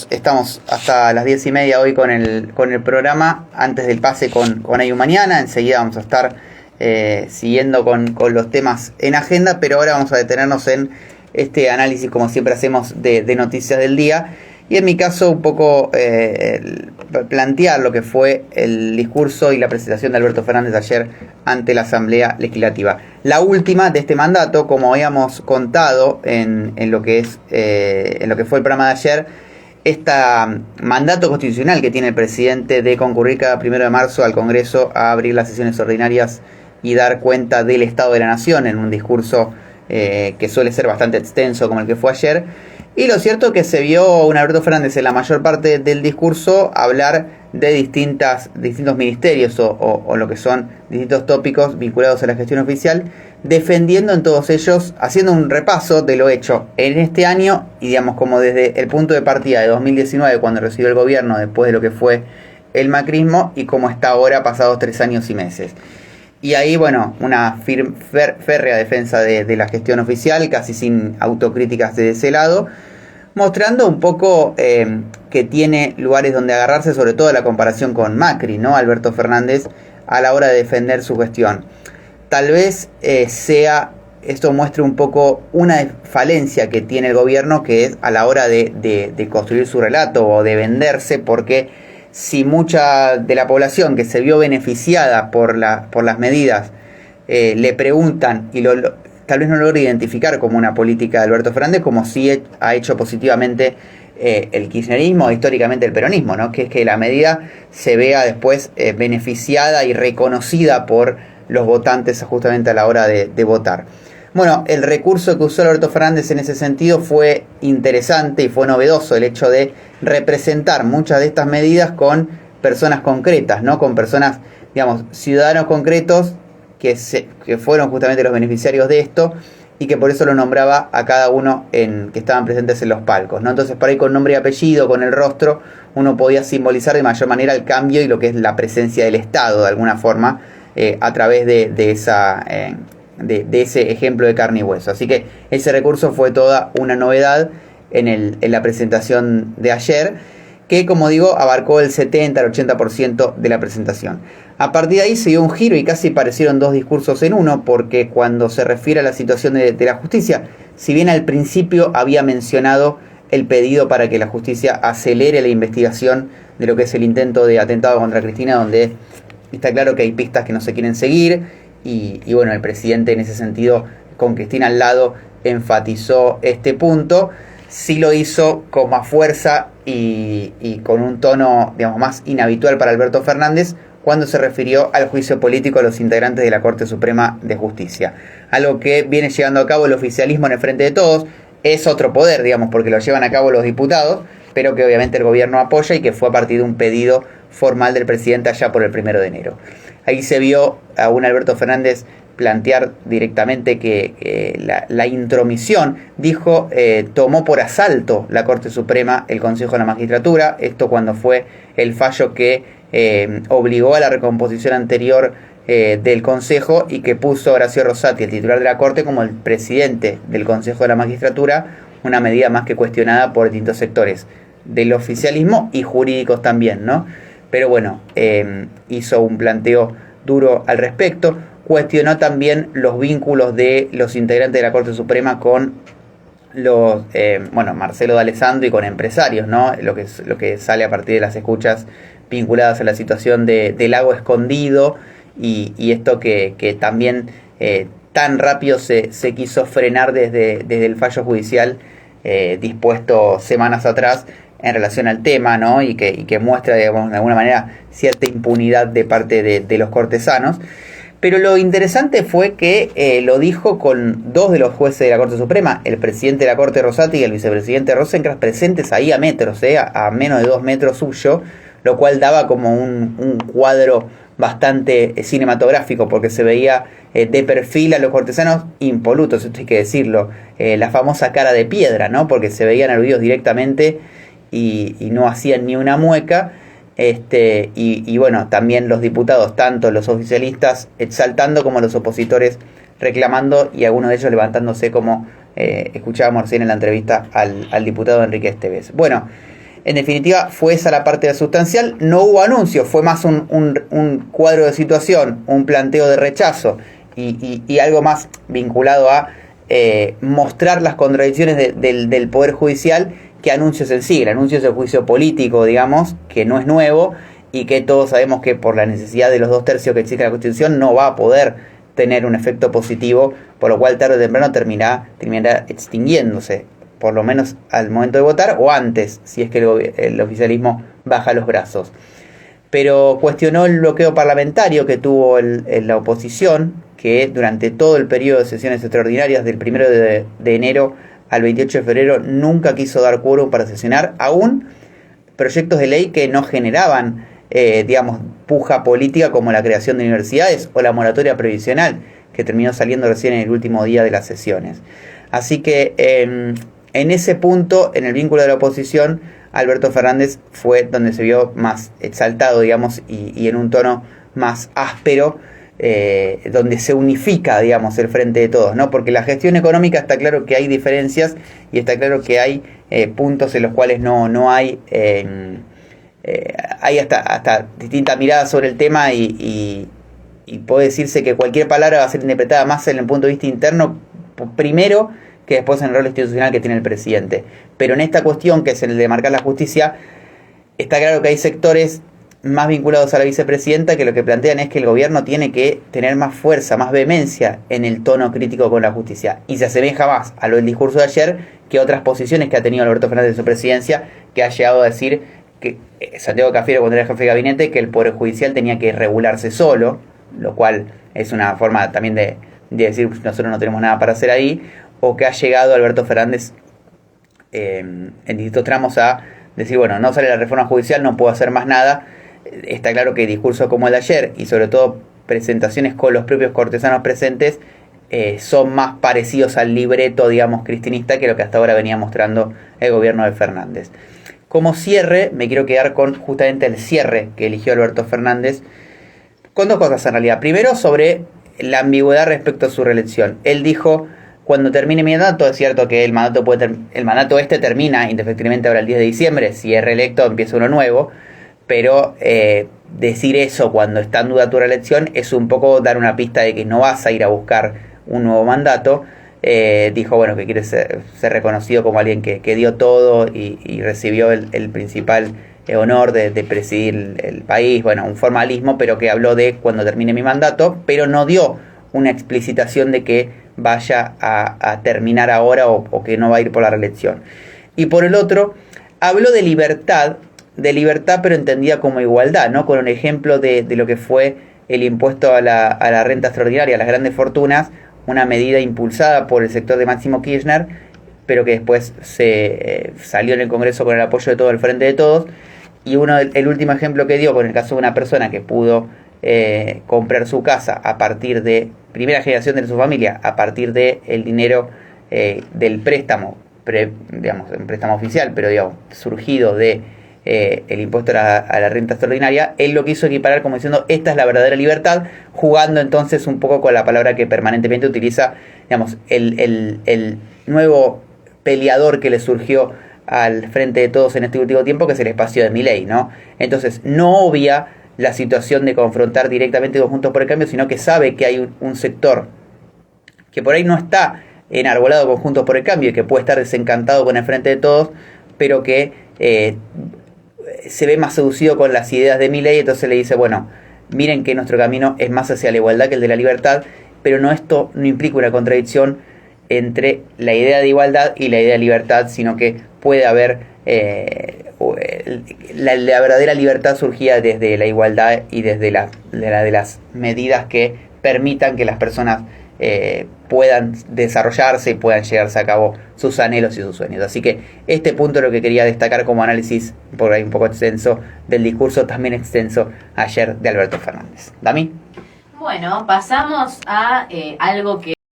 Estamos hasta las 10:30 hoy con el programa, antes del pase con Ayu Mañana. Enseguida vamos a estar siguiendo con los temas en agenda, pero ahora vamos a detenernos en este análisis, como siempre hacemos, de noticias del día. Y en mi caso, un poco plantear lo que fue el discurso y la presentación de Alberto Fernández ayer ante la Asamblea Legislativa. La última de este mandato, como habíamos contado en lo que fue el programa de ayer. Este mandato constitucional que tiene el presidente de concurrir cada 1 de marzo al Congreso a abrir las sesiones ordinarias y dar cuenta del Estado de la Nación en un discurso que suele ser bastante extenso como el que fue ayer. Y lo cierto es que se vio un Alberto Fernández en la mayor parte del discurso hablar de distintos ministerios o lo que son distintos tópicos vinculados a la gestión oficial, defendiendo en todos ellos, haciendo un repaso de lo hecho en este año y digamos como desde el punto de partida de 2019, cuando recibió el gobierno después de lo que fue el macrismo, y cómo está ahora pasados 3 años y meses. Y ahí, bueno, una férrea defensa de la gestión oficial, casi sin autocríticas de ese lado, mostrando un poco que tiene lugares donde agarrarse, sobre todo la comparación con Macri, ¿no? Alberto Fernández, a la hora de defender su gestión. Tal vez esto muestre un poco una falencia que tiene el gobierno, que es a la hora de construir su relato o de venderse, porque si mucha de la población que se vio beneficiada por las medidas le preguntan y tal vez no logra identificar como una política de Alberto Fernández, como sí ha hecho positivamente el kirchnerismo, históricamente el peronismo, ¿no? Que es que la medida se vea después beneficiada y reconocida por los votantes justamente a la hora de votar. Bueno, el recurso que usó Alberto Fernández en ese sentido fue interesante y fue novedoso, el hecho de representar muchas de estas medidas con personas concretas, ¿no? Con personas, digamos, ciudadanos concretos que fueron justamente los beneficiarios de esto y que por eso lo nombraba a cada uno que estaban presentes en los palcos, ¿no? Entonces, por ahí con nombre y apellido, con el rostro, uno podía simbolizar de mayor manera el cambio y lo que es la presencia del Estado, de alguna forma, a través de ese ejemplo de carne y hueso. Así que ese recurso fue toda una novedad en la presentación de ayer, que, como digo, abarcó el 70 al 80% de la presentación. A partir de ahí se dio un giro y casi parecieron dos discursos en uno, porque cuando se refiere a la situación de la justicia, si bien al principio había mencionado el pedido para que la justicia acelere la investigación de lo que es el intento de atentado contra Cristina, donde está claro que hay pistas que no se quieren seguir, y bueno, el presidente en ese sentido, con Cristina al lado, enfatizó este punto. Sí lo hizo con más fuerza y con un tono, digamos, más inhabitual para Alberto Fernández cuando se refirió al juicio político a los integrantes de la Corte Suprema de Justicia. Algo que viene llevando a cabo el oficialismo en el Frente de Todos. Es otro poder, digamos, porque lo llevan a cabo los diputados, pero que obviamente el gobierno apoya y que fue a partir de un pedido formal del presidente allá por el 1 de enero. Ahí se vio a un Alberto Fernández plantear directamente que la intromisión, dijo, tomó por asalto la Corte Suprema, el Consejo de la Magistratura. Esto cuando fue el fallo que obligó a la recomposición anterior del Consejo y que puso a Horacio Rosati, el titular de la Corte, como el presidente del Consejo de la Magistratura, una medida más que cuestionada por distintos sectores del oficialismo y jurídicos también, ¿no? Pero bueno, hizo un planteo duro al respecto. Cuestionó también los vínculos de los integrantes de la Corte Suprema con Marcelo D'Alessandro y con empresarios, ¿no? Lo que sale a partir de las escuchas vinculadas a la situación de Lago Escondido y esto que también tan rápido se quiso frenar desde el fallo judicial dispuesto semanas atrás en relación al tema, ¿no? Y que muestra, digamos, de alguna manera cierta impunidad de parte de los cortesanos. Pero lo interesante fue que lo dijo con dos de los jueces de la Corte Suprema, el presidente de la Corte, Rosati, y el vicepresidente Rosenkrantz, presentes ahí a metros, a menos de 2 metros suyo, lo cual daba como un cuadro bastante cinematográfico, porque se veía de perfil a los cortesanos impolutos, esto hay que decirlo, la famosa cara de piedra, ¿no? Porque se veían aludidos directamente y no hacían ni una mueca. Y bueno, también los diputados, tanto los oficialistas exaltando como los opositores reclamando, y algunos de ellos levantándose, como escuchábamos recién en la entrevista al diputado Enrique Esteves. Bueno, En definitiva, fue esa la parte sustancial. No hubo anuncios, fue más un cuadro de situación, un planteo de rechazo y algo más vinculado a mostrar las contradicciones del Poder Judicial que anuncios en sí. El anuncio es el juicio político, digamos, que no es nuevo y que todos sabemos que por la necesidad de los 2/3 que exige la Constitución no va a poder tener un efecto positivo, por lo cual tarde o temprano terminará extinguiéndose, por lo menos al momento de votar o antes, si es que el oficialismo baja los brazos. Pero cuestionó el bloqueo parlamentario que tuvo la oposición, que durante todo el periodo de sesiones extraordinarias del 1 de enero al 28 de febrero nunca quiso dar quórum para sesionar, aún proyectos de ley que no generaban, puja política, como la creación de universidades o la moratoria previsional, que terminó saliendo recién en el último día de las sesiones. Así que en ese punto, en el vínculo de la oposición, Alberto Fernández fue donde se vio más exaltado, digamos, y en un tono más áspero, donde se unifica, digamos, el frente de todos, ¿no? Porque la gestión económica está claro que hay diferencias y está claro que hay puntos en los cuales no hay hasta distintas miradas sobre el tema y puede decirse que cualquier palabra va a ser interpretada más en el punto de vista interno primero que después en el rol institucional que tiene el presidente. Pero en esta cuestión, que es el de marcar la justicia, está claro que hay sectores más vinculados a la vicepresidenta que lo que plantean es que el gobierno tiene que tener más fuerza, más vehemencia en el tono crítico con la justicia, y se asemeja más a lo del discurso de ayer que otras posiciones que ha tenido Alberto Fernández en su presidencia, que ha llegado a decir que Santiago Cafiero, cuando era jefe de gabinete, que el Poder Judicial tenía que regularse solo, lo cual es una forma también de decir nosotros no tenemos nada para hacer ahí, o que ha llegado Alberto Fernández en distintos tramos a decir, bueno, no sale la reforma judicial, no puedo hacer más nada. Está claro que discursos como el de ayer y sobre todo presentaciones con los propios cortesanos presentes son más parecidos al libreto, digamos, cristinista que lo que hasta ahora venía mostrando el gobierno de Fernández. Como cierre, me quiero quedar con justamente el cierre que eligió Alberto Fernández, con dos cosas en realidad. Primero, sobre la ambigüedad respecto a su reelección. Él dijo: cuando termine mi mandato, es cierto que el mandato termina indefectiblemente ahora el 10 de diciembre, si es reelecto empieza uno nuevo, pero decir eso cuando está en duda tu reelección es un poco dar una pista de que no vas a ir a buscar un nuevo mandato. Dijo, bueno, que quiere ser reconocido como alguien que dio todo y recibió el principal honor de presidir el país, bueno, un formalismo, pero que habló de cuando termine mi mandato, pero no dio una explicitación de que vaya a terminar ahora o que no va a ir por la reelección. Y por el otro, habló de libertad pero entendida como igualdad, ¿no? Con un ejemplo de lo que fue el impuesto a la renta extraordinaria, a las grandes fortunas, una medida impulsada por el sector de Máximo Kirchner, pero que después se salió en el Congreso con el apoyo de todo el Frente de Todos. Y el último ejemplo que dio con el caso de una persona que pudo comprar su casa a partir de primera generación de su familia, a partir de el dinero del préstamo, un préstamo oficial, pero digamos, surgido de el impuesto a la renta extraordinaria. Él lo quiso equiparar como diciendo, esta es la verdadera libertad, jugando entonces un poco con la palabra que permanentemente utiliza, digamos, el nuevo peleador que le surgió al Frente de Todos en este último tiempo, que es el espacio de Milei, ¿no? Entonces no obvia la situación de confrontar directamente con Juntos por el Cambio, sino que sabe que hay un sector que por ahí no está enarbolado con Juntos por el Cambio y que puede estar desencantado con el Frente de Todos, pero que se ve más seducido con las ideas de Milei. Entonces le dice, bueno, miren que nuestro camino es más hacia la igualdad que el de la libertad, pero esto no implica una contradicción entre la idea de igualdad y la idea de libertad, sino que puede haber la verdadera libertad surgida desde la igualdad y desde de las medidas que permitan que las personas puedan desarrollarse y puedan llevarse a cabo sus anhelos y sus sueños. Así que este punto es lo que quería destacar como análisis, por ahí un poco extenso, del discurso también extenso ayer de Alberto Fernández. ¿Dami? Bueno, pasamos a algo que